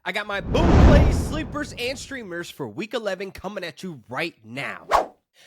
I got my boom plays, sleepers, and streamers for week 11 coming at you right now.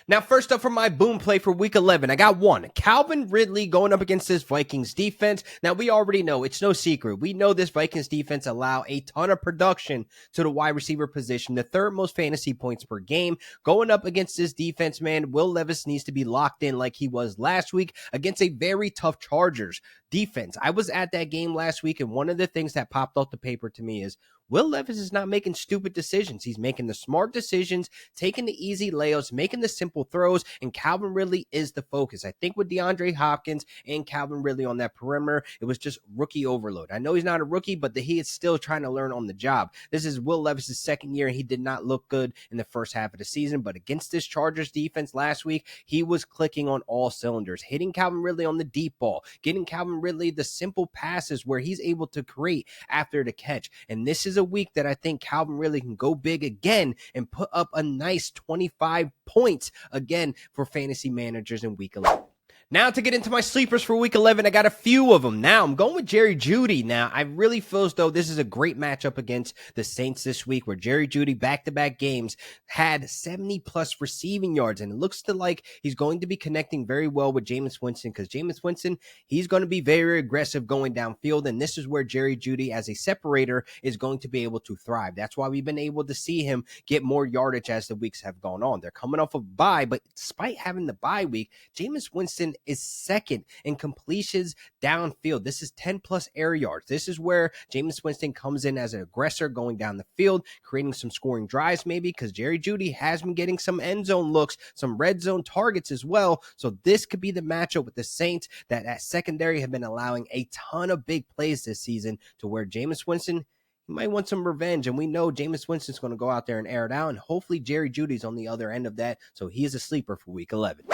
Now, first up for my boom play for week 11, I got one. Calvin Ridley going up against this Vikings defense. Now, we already know, it's no secret. We know this Vikings defense allow a ton of production to the wide receiver position, the third most fantasy points per game. Going up against this defense, man, Will Levis needs to be locked in like he was last week against a very tough Chargers defense. I was at that game last week, and one of the things that popped off the paper to me is Will Levis is not making stupid decisions. He's making the smart decisions, taking the easy layups, making the simple throws, and Calvin Ridley is the focus. I think with DeAndre Hopkins and Calvin Ridley on that perimeter, it was just rookie overload. I know he's not a rookie, but he is still trying to learn on the job. This is Will Levis' second year, and he did not look good in the first half of the season, but against this Chargers defense last week, he was clicking on all cylinders, hitting Calvin Ridley on the deep ball, getting Calvin Ridley the simple passes where he's able to create after the catch. And this is a week that I think Calvin Ridley can go big again and put up a nice 25 points again for fantasy managers in week 11. Now to get into my sleepers for week 11, I got a few of them. Now I'm going with Jerry Jeudy. Now I really feel as though this is a great matchup against the Saints this week, where Jerry Jeudy back-to-back games had 70 plus receiving yards, and it looks like he's going to be connecting very well with Jameis Winston, because Jameis Winston, he's going to be very aggressive going downfield, and this is where Jerry Jeudy as a separator is going to be able to thrive. That's why we've been able to see him get more yardage as the weeks have gone on. They're coming off of a bye, but despite having the bye week, Jameis Winston is second in completions downfield. This is 10 plus air yards. This is where Jameis Winston comes in as an aggressor going down the field, creating some scoring drives maybe, because Jerry Jeudy has been getting some end zone looks, some red zone targets as well. So this could be the matchup with the Saints that at secondary have been allowing a ton of big plays this season, to where Jameis Winston, he might want some revenge, and we know Jameis Winston's going to go out there and air it out, and hopefully Jerry Jeudy's on the other end of that, so he is a sleeper for week 11.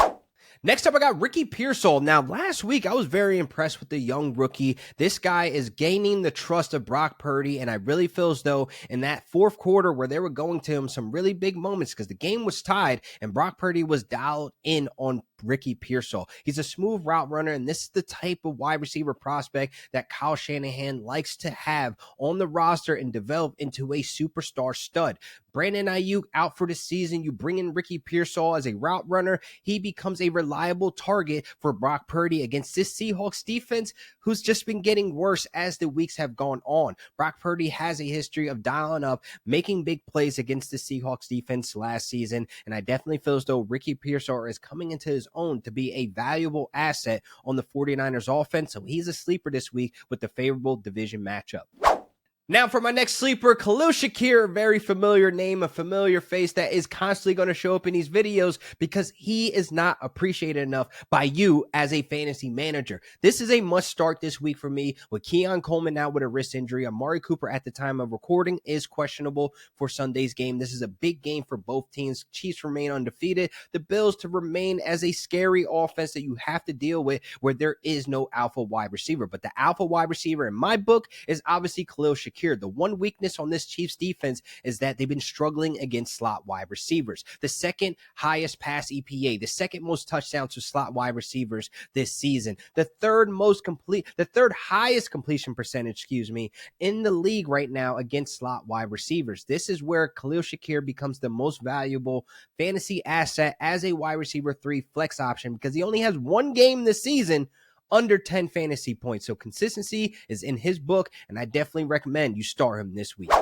Next up, I got Ricky Pearsall. Now, last week, I was very impressed with the young rookie. This guy is gaining the trust of Brock Purdy, and I really feel as though in that fourth quarter where they were going to him some really big moments, because the game was tied and Brock Purdy was dialed in on Ricky Pearsall. He's a smooth route runner, and this is the type of wide receiver prospect that Kyle Shanahan likes to have on the roster and develop into a superstar stud. Brandon Ayuk out for the season. You bring in Ricky Pearsall as a route runner. He becomes a reliable target for Brock Purdy against this Seahawks defense, who's just been getting worse as the weeks have gone on. Brock Purdy has a history of dialing up, making big plays against the Seahawks defense last season, and I definitely feel as though Ricky Pearsall is coming into his own to be a valuable asset on the 49ers offense, so he's a sleeper this week with the favorable division matchup. Now for my next sleeper, Khalil Shakir, a very familiar name, a familiar face that is constantly going to show up in these videos because he is not appreciated enough by you as a fantasy manager. This is a must start this week for me with Keon Coleman out with a wrist injury. Amari Cooper at the time of recording is questionable for Sunday's game. This is a big game for both teams. Chiefs remain undefeated. The Bills to remain as a scary offense that you have to deal with where there is no alpha wide receiver. But the alpha wide receiver in my book is obviously Khalil Shakir. The one weakness on this Chiefs defense is that they've been struggling against slot wide receivers. The second highest pass EPA, the second most touchdowns to slot wide receivers this season, the third highest completion percentage, in the league right now against slot wide receivers. This is where Khalil Shakir becomes the most valuable fantasy asset as a wide receiver 3 flex option, because he only has one game this season under 10 fantasy points. So consistency is in his book, and I definitely recommend you start him this week.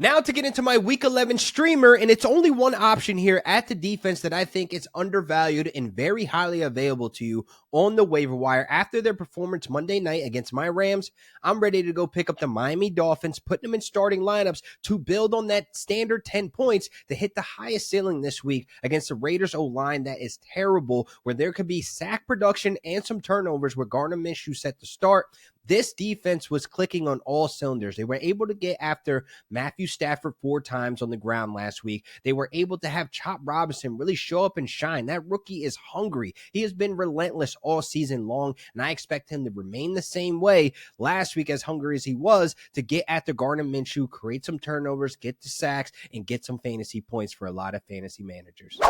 Now to get into my week 11 streamer, and it's only one option here at the defense that I think is undervalued and very highly available to you on the waiver wire. After their performance Monday night against my Rams, I'm ready to go pick up the Miami Dolphins, putting them in starting lineups to build on that standard 10 points to hit the highest ceiling this week against the Raiders O-line that is terrible, where there could be sack production and some turnovers where Gardner Minshew set to start. This defense was clicking on all cylinders. They were able to get after Matthew Stafford 4 times on the ground last week. They were able to have Chop Robinson really show up and shine. That rookie is hungry. He has been relentless all season long, and I expect him to remain the same way last week, as hungry as he was to get after Gardner Minshew, create some turnovers, get the sacks, and get some fantasy points for a lot of fantasy managers.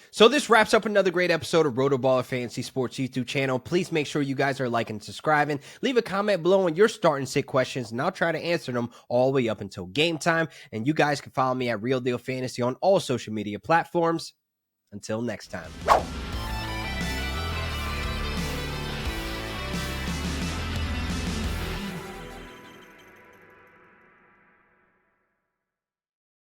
So this wraps up another great episode of RotoBaller Fantasy Sports YouTube channel. Please make sure you guys are liking and subscribing. Leave a comment below on your start and sit questions, and I'll try to answer them all the way up until game time. And you guys can follow me at Real Deal Fantasy on all social media platforms. Until next time.